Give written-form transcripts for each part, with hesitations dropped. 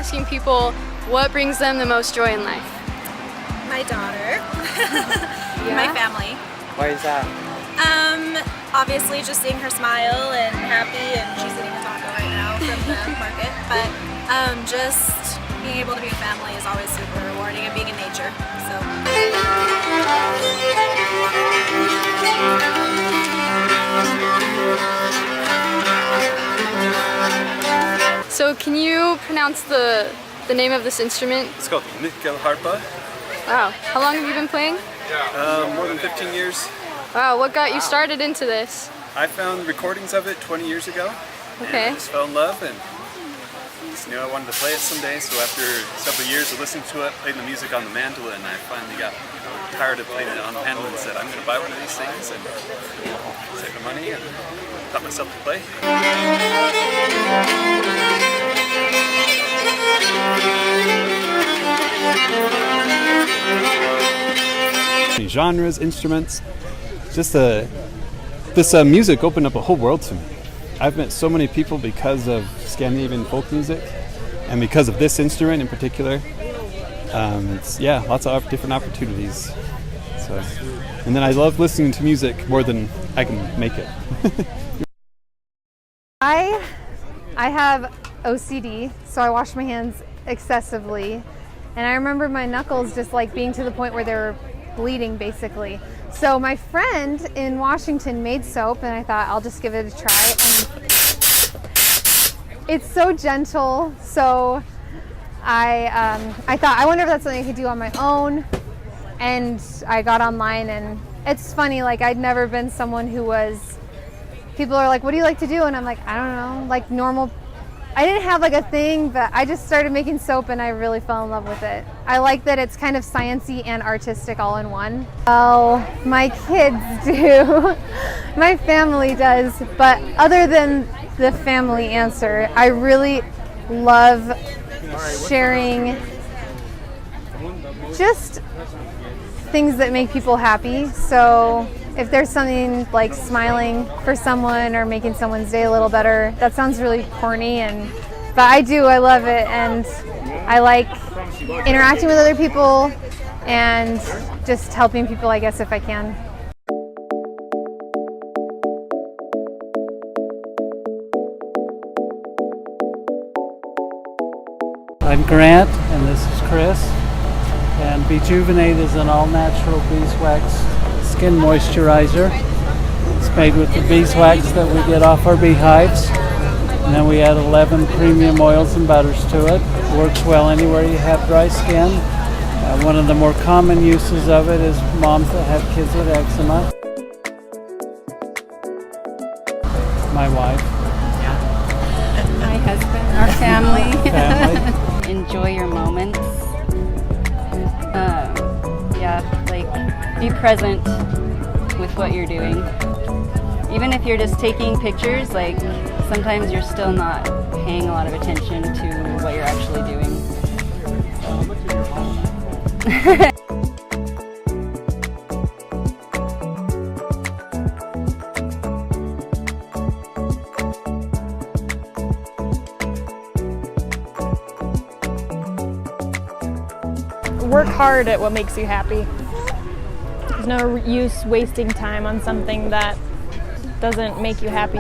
asking people what brings them the most joy in life. My daughter. My family. Why is that? Obviously just seeing her smile and happy, and she's eating a taco right now from the market, but just being able to be a family is always super rewarding, and being in nature, so. So can you pronounce the name of this instrument? It's called nyckelharpa. Wow, how long have you been playing? More than 15 years. Wow, what got you started into this? I found recordings of it 20 years ago. Okay. And I just fell in love and just knew I wanted to play it someday. So after several years of listening to it, playing the music on the mandolin, I finally got tired of playing it on the mandolin and said, I'm going to buy one of these things and save the money and taught myself to play. Genres, instruments, just this music opened up a whole world to me. I've met so many people because of Scandinavian folk music and because of this instrument in particular. It's lots of different opportunities. So, and then I love listening to music more than I can make it. I have OCD, so I wash my hands excessively, and I remember my knuckles just like being to the point where they were bleeding basically. So my friend in Washington made soap, and I thought I'll just give it a try. And it's so gentle, so I thought, I wonder if that's something I could do on my own. And I got online, and it's funny, like I'd never been someone who was, people are like, what do you like to do? And I'm like, I don't know, like normal. I didn't have like a thing, but I just started making soap and I really fell in love with it. I like that it's kind of sciencey and artistic all in one. Well, my kids do, my family does, but other than the family answer, I really love sharing just things that make people happy. So if there's something like smiling for someone or making someone's day a little better, that sounds really corny, but I love it, and I like interacting with other people and just helping people, I guess, if I can. I'm Grant, and this is Chris, and BeeJuvenate is an all-natural beeswax skin moisturizer. It's made with the beeswax that we get off our beehives, and then we add 11 premium oils and butters to it. It works well anywhere you have dry skin. One of the more common uses of it is moms that have kids with eczema. My wife. My husband. Our family. Enjoy your moments. Be present with what you're doing. Even if you're just taking pictures, like sometimes you're still not paying a lot of attention to what you're actually doing. Work hard at what makes you happy. There's no use wasting time on something that doesn't make you happy.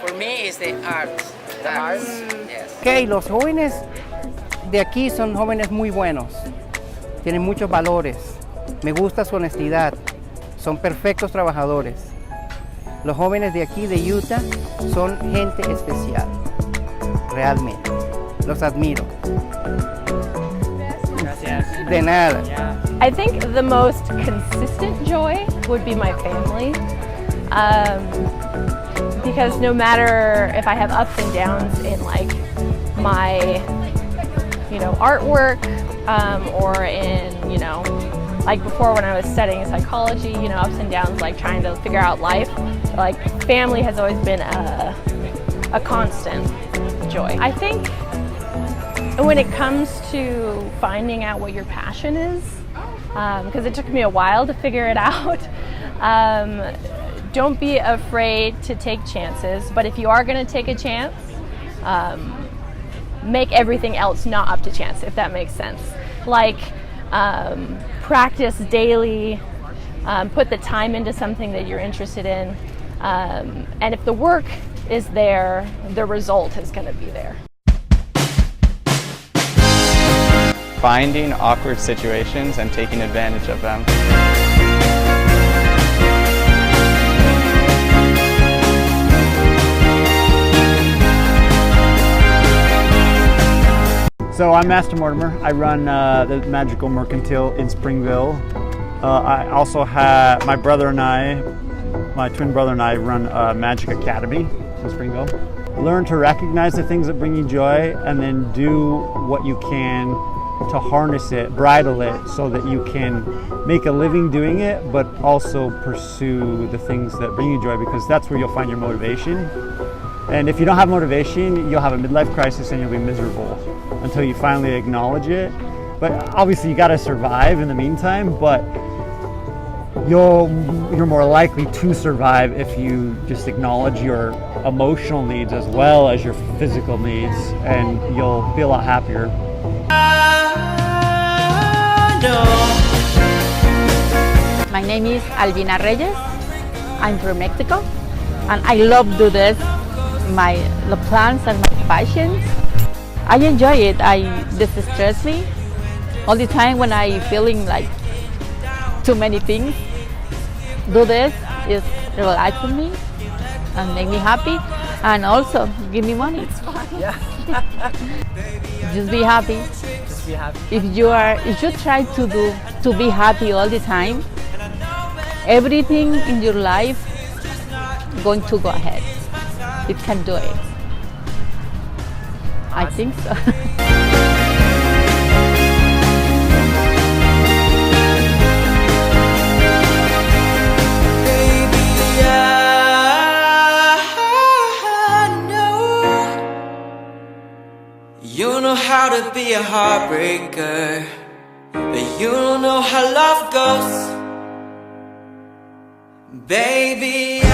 For me, it's the art. Yes. Ok, los jóvenes de aquí son jóvenes muy buenos. Tienen muchos valores. Me gusta su honestidad. Son perfectos trabajadores. Los jóvenes de aquí de Utah son gente especial. Realmente. Los admiro. Gracias. De nada. I think the most consistent joy would be my family. Because no matter if I have ups and downs in like my, artwork, or in, like before when I was studying psychology, ups and downs, like trying to figure out life, like family has always been a constant joy. I think And when it comes to finding out what your passion is, because it took me a while to figure it out, don't be afraid to take chances. But if you are going to take a chance, make everything else not up to chance, if that makes sense. Like practice daily, put the time into something that you're interested in, and if the work is there, the result is going to be there. Finding awkward situations and taking advantage of them. So I'm Master Mortimer. I run the Magical Mercantile in Springville. I also have my brother and I, my twin brother and I run Magic Academy in Springville. Learn to recognize the things that bring you joy and then do what you can to harness it, bridle it, so that you can make a living doing it, but also pursue the things that bring you joy, because that's where you'll find your motivation. And if you don't have motivation, you'll have a midlife crisis and you'll be miserable until you finally acknowledge it. But obviously you gotta survive in the meantime, but you're more likely to survive if you just acknowledge your emotional needs as well as your physical needs, and you'll be a lot happier. My name is Albina Reyes. I'm from Mexico, and I love to do this. The plants are my passions. I enjoy it. This distress me all the time when I feeling like too many things. Do this is relaxing me and make me happy, and also give me money. Yeah. Just be happy. Just be happy. If you try to be happy all the time, everything in your life going to go ahead. It can do it. I think so. You know how to be a heartbreaker, but you don't know how love goes. Baby, I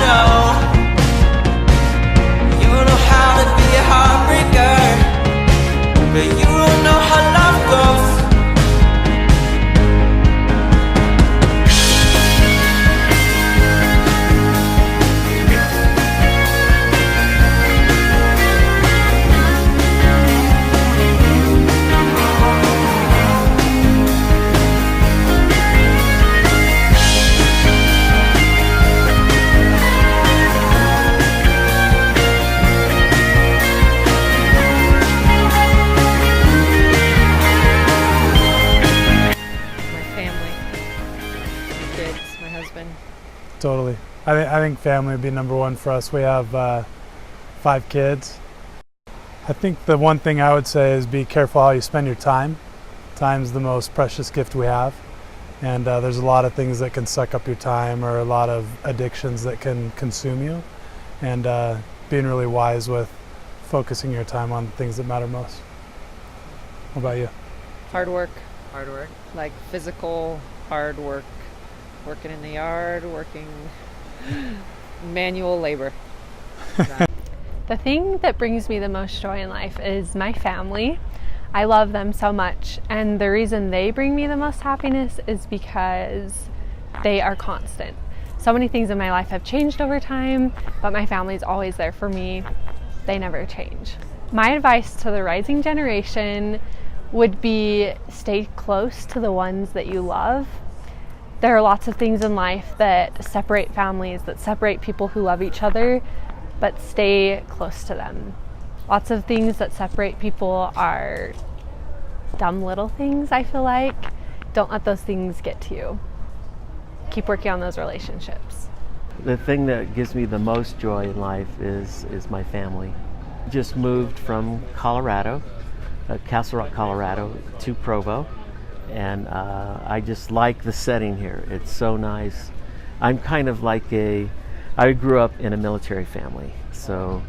know. You know how to be a heartbreaker, but you don't know how love goes. Totally. I think family would be number one for us. We have 5 kids. I think the one thing I would say is be careful how you spend your time. Time's the most precious gift we have. And there's a lot of things that can suck up your time, or a lot of addictions that can consume you. And being really wise with focusing your time on the things that matter most. What about you? Hard work. Hard work. Like physical hard work. Working in the yard, working manual labor. The thing that brings me the most joy in life is my family. I love them so much, and the reason they bring me the most happiness is because they are constant. So many things in my life have changed over time, but my family is always there for me. They never change. My advice to the rising generation would be stay close to the ones that you love. There are lots of things in life that separate families, that separate people who love each other, but stay close to them. Lots of things that separate people are dumb little things, I feel like. Don't let those things get to you. Keep working on those relationships. The thing that gives me the most joy in life is my family. Just moved from Colorado, Castle Rock, Colorado, to Provo. And I just like the setting here. It's so nice. I'm kind of like I grew up in a military family, so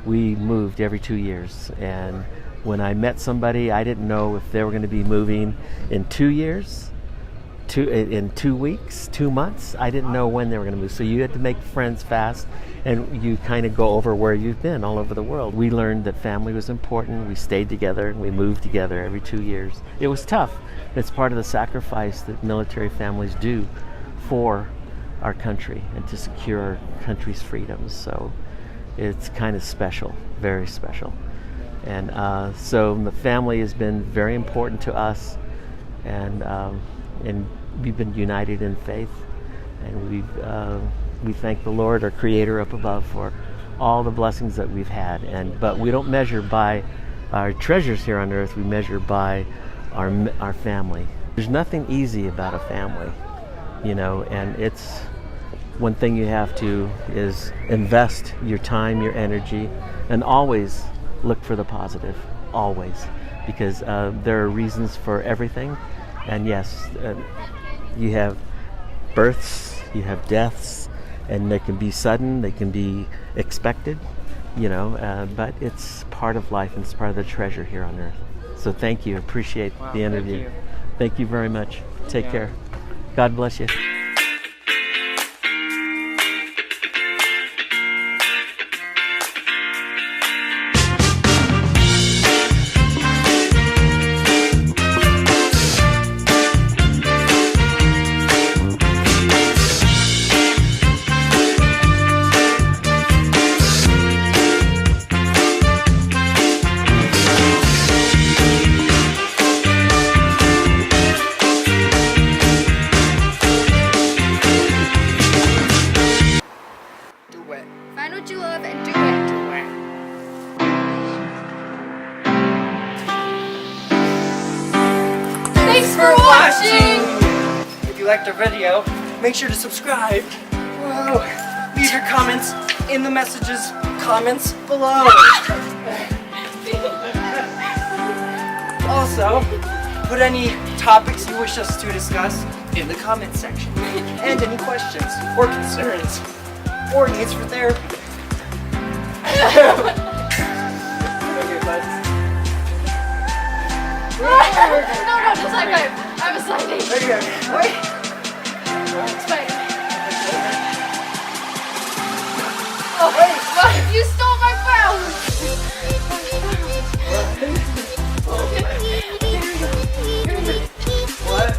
we moved every 2 years. And when I met somebody, I didn't know if they were going to be moving in 2 years, in 2 weeks, 2 months. I didn't know when they were going to move. So you had to make friends fast, and you kind of go over where you've been all over the world. We learned that family was important. We stayed together, and we moved together every 2 years. It was tough. It's part of the sacrifice that military families do for our country and to secure our country's freedoms. So it's kind of special, very special. And so the family has been very important to us, and we've been united in faith, and we thank the Lord, our Creator up above, for all the blessings that we've had. But we don't measure by our treasures here on earth. We measure by our family. There's nothing easy about a family, you know, and it's one thing you have to is invest your time, your energy, and always look for the positive, always, because there are reasons for everything. And yes, you have births, you have deaths, and they can be sudden, they can be expected, you know, but it's part of life, and it's part of the treasure here on earth. So thank you, appreciate the interview. Thank you very much. Take care. God bless you. Find what you love and do it. Thanks for watching! If you liked our video, make sure to subscribe. Whoa. Leave your comments in the comments below. Also, put any topics you wish us to discuss in the comments section. And any questions or concerns or needs for therapy. Okay, bud. No, just high five. I have a signing. Okay. Wait. Spider. Oh, wait. What? You stole my phone. What?